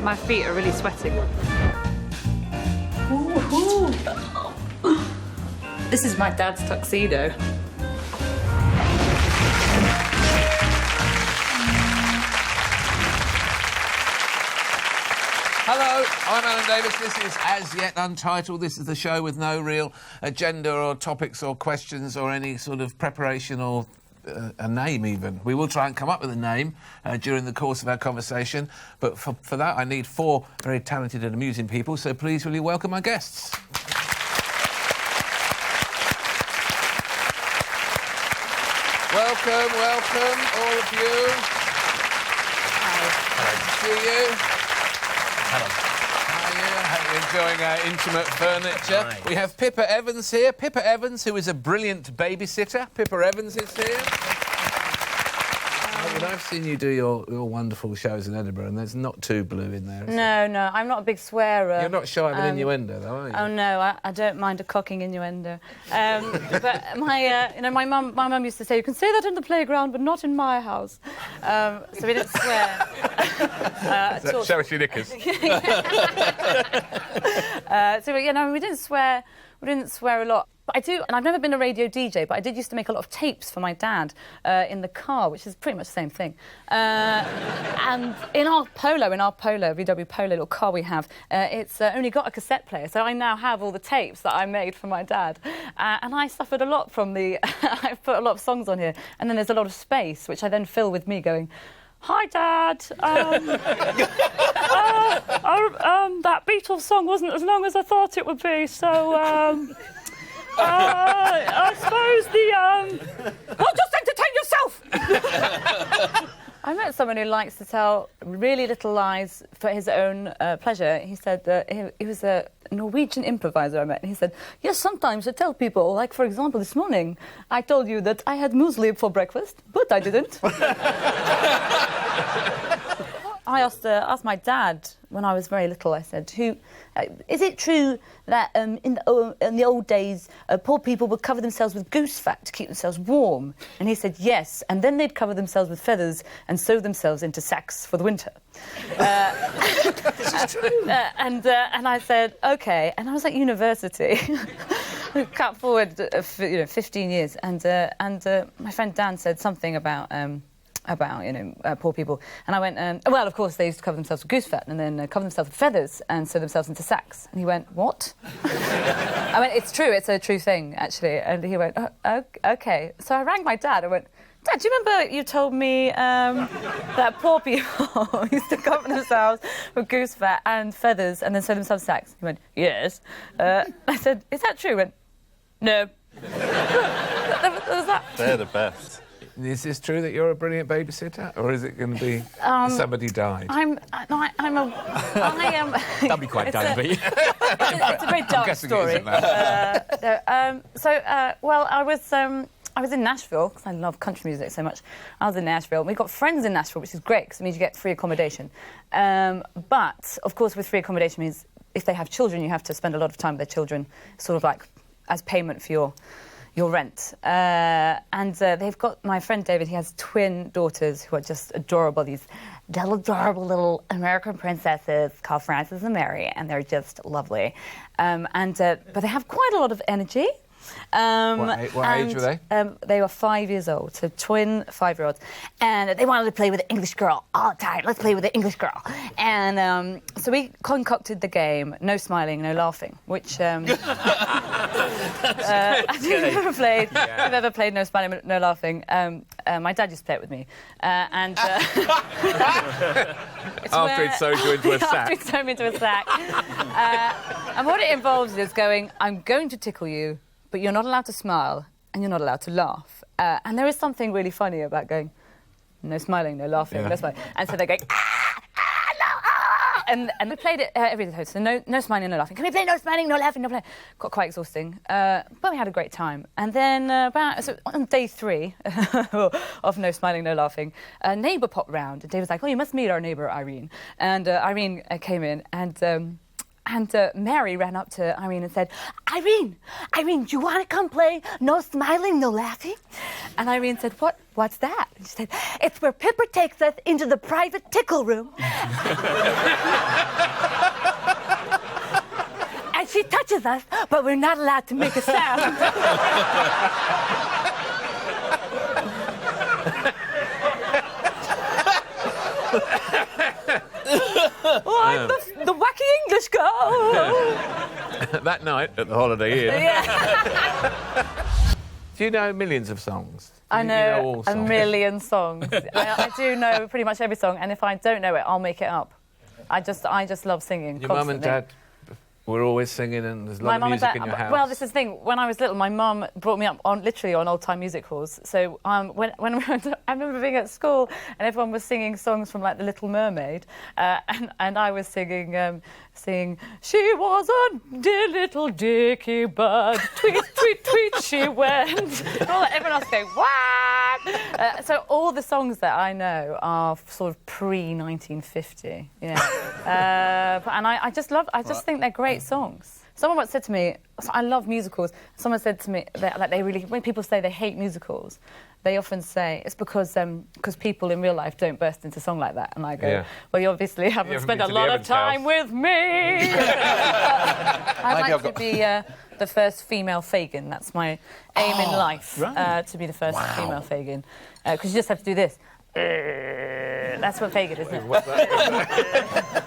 My feet are really sweating. Ooh. This is my dad's tuxedo. Hello, I'm Alan Davies. This is As Yet Untitled. This is the show with no real agenda or topics or questions or any sort of preparation or a name even. We will try and come up with a name during the course of our conversation, but for that I need four very talented and amusing people, so please will you welcome my guests. Welcome, all of you. Hi. Good to see you. Hello. How are you enjoying our intimate furniture? Hi. We have Pippa Evans here. Pippa Evans, who is a brilliant babysitter. Pippa Evans is here. I've seen you do your wonderful shows in Edinburgh, and there's not too blue in there, is there? No, I'm not a big swearer. You're not shy of an innuendo, though, are you? Oh no, I don't mind a cocking innuendo. But my mum used to say, you can say that in the playground, but not in my house. So we didn't swear. Show us your knickers. We didn't swear. We didn't swear a lot. But I do, and I've never been a radio DJ, but I did used to make a lot of tapes for my dad in the car, which is pretty much the same thing. And in our Polo, VW Polo, little car we have, it's only got a cassette player, so I now have all the tapes that I made for my dad. And I suffered a lot from the... I've put a lot of songs on here, and then there's a lot of space, which I then fill with me going, hi, Dad. That Beatles song wasn't as long as I thought it would be, so... I suppose well, just entertain yourself! I met someone who likes to tell really little lies for his own pleasure. He said that he was a Norwegian improviser I met, and he said, yes, sometimes I tell people, like, for example, this morning, I told you that I had muesli for breakfast, but I didn't. I asked my dad when I was very little, I said, is it true that in the old days, poor people would cover themselves with goose fat to keep themselves warm? And he said, yes, and then they'd cover themselves with feathers and sew themselves into sacks for the winter. This is true. And I said, OK. And I was at university. Cut forward 15 years. And my friend Dan said something about poor people. And I went, well, of course, they used to cover themselves with goose fat and then cover themselves with feathers and sew themselves into sacks. And he went, what? I went, it's true, it's a true thing, actually. And he went, oh, OK. So I rang my dad. I went, Dad, do you remember you told me that poor people used to cover themselves with goose fat and feathers and then sew themselves sacks? He went, yes. I said, is that true? He went, no. Was that... They're the best. Is this true that you're a brilliant babysitter, or is it going to be somebody died? I am. That'd be quite Davy. It's a very dark story. Well, I was in Nashville because I love country music so much. I was in Nashville, and we got friends in Nashville, which is great because it means you get free accommodation. But of course, with free accommodation means if they have children, you have to spend a lot of time with their children, sort of like as payment for your rent. And they've got my friend David, he has twin daughters who are just adorable, these adorable little American princesses called Frances and Mary, and they're just lovely. But they have quite a lot of energy. What age were they? They were 5 years old, so twin 5-year-olds. And they wanted to play with the English girl all the time. Let's play with the English girl. And so we concocted the game, no smiling, no laughing, which... Have you ever played? Yeah. I've ever played No Smiling, No Laughing. My dad used to play it with me. After he'd sewed you into a sack. After he'd sewn me into a sack. And what it involves is going, I'm going to tickle you, but you're not allowed to smile and you're not allowed to laugh. And there is something really funny about going, no smiling, no laughing, no smiling. And so they're going, and they played it every day. So no smiling, no laughing. Can we play no smiling, no laughing, no play? Got quite exhausting. But we had a great time. And then on day 3 of no smiling, no laughing, a neighbour popped round. And Dave was like, oh, you must meet our neighbour, Irene. And Irene came in and Mary ran up to Irene and said, Irene, do you want to come play No Smiling, No Laughing? And Irene said, what's that? And she said, it's where Pippa takes us into the private tickle room. And she touches us, but we're not allowed to make a sound. Like the wacky English girl. That night at the Holiday Inn. Yeah. Do you know millions of songs? I You know all a songs? million songs. I do know pretty much every song, and if I don't know it, I'll make it up. I just love singing. Your mum and constantly. dad were always singing, and there's a lot My of mum and music dad. in your house. Well, this is the thing. When I was little, my mum brought me up literally on old-time music halls. So when we went I remember being at school and everyone was singing songs from like The Little Mermaid, and I was singing "She was a dear little dicky bird, tweet tweet tweet she went." And everyone else going what? So all the songs that I know are sort of pre-1950. Yeah, and I just think they're great songs. Someone once said to me, I love musicals. Someone said to me that when people say they hate musicals, they often say it's because people in real life don't burst into song like that. And I go, well, you obviously haven't spent a lot of time with me. I'd like to be the first female Fagin. That's my aim in life, to be the first female Fagin. Because you just have to do this. That's what Fagin is, isn't it?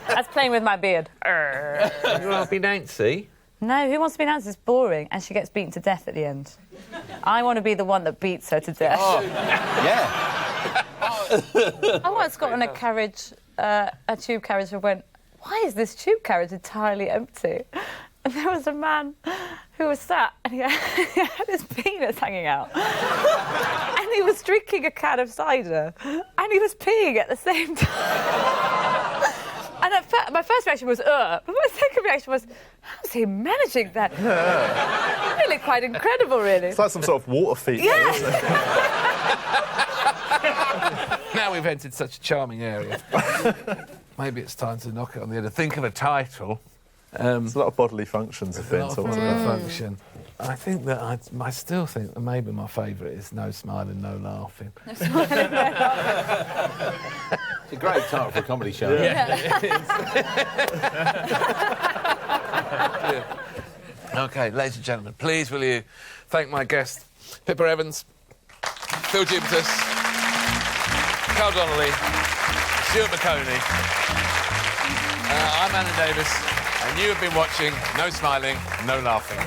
That's playing with my beard. You want to be Nancy? No, Who Wants to Be Nancy is boring, and she gets beaten to death at the end. I want to be the one that beats her to death. Oh, yeah. I once got on a tube carriage, and went, why is this tube carriage entirely empty? And there was a man who was sat, and he had his penis hanging out. And he was drinking a can of cider, and he was peeing at the same time. And my first reaction was, but my second reaction was, how's he managing that? Really quite incredible, really. It's like some sort of water feature, isn't it? Now we've entered such a charming area. Maybe it's time to knock it on the head. Think of a title. There's a lot of bodily functions have been talked about. Function. I think that I still think that maybe my favourite is No Smiling, No Laughing. It's a great title for a comedy show. OK, ladies and gentlemen, please will you thank my guests, Pippa Evans, Phil Jupitus, Carl Donnelly, Stuart Maconie. I'm Alan Davies, and you have been watching No Smiling, No Laughing.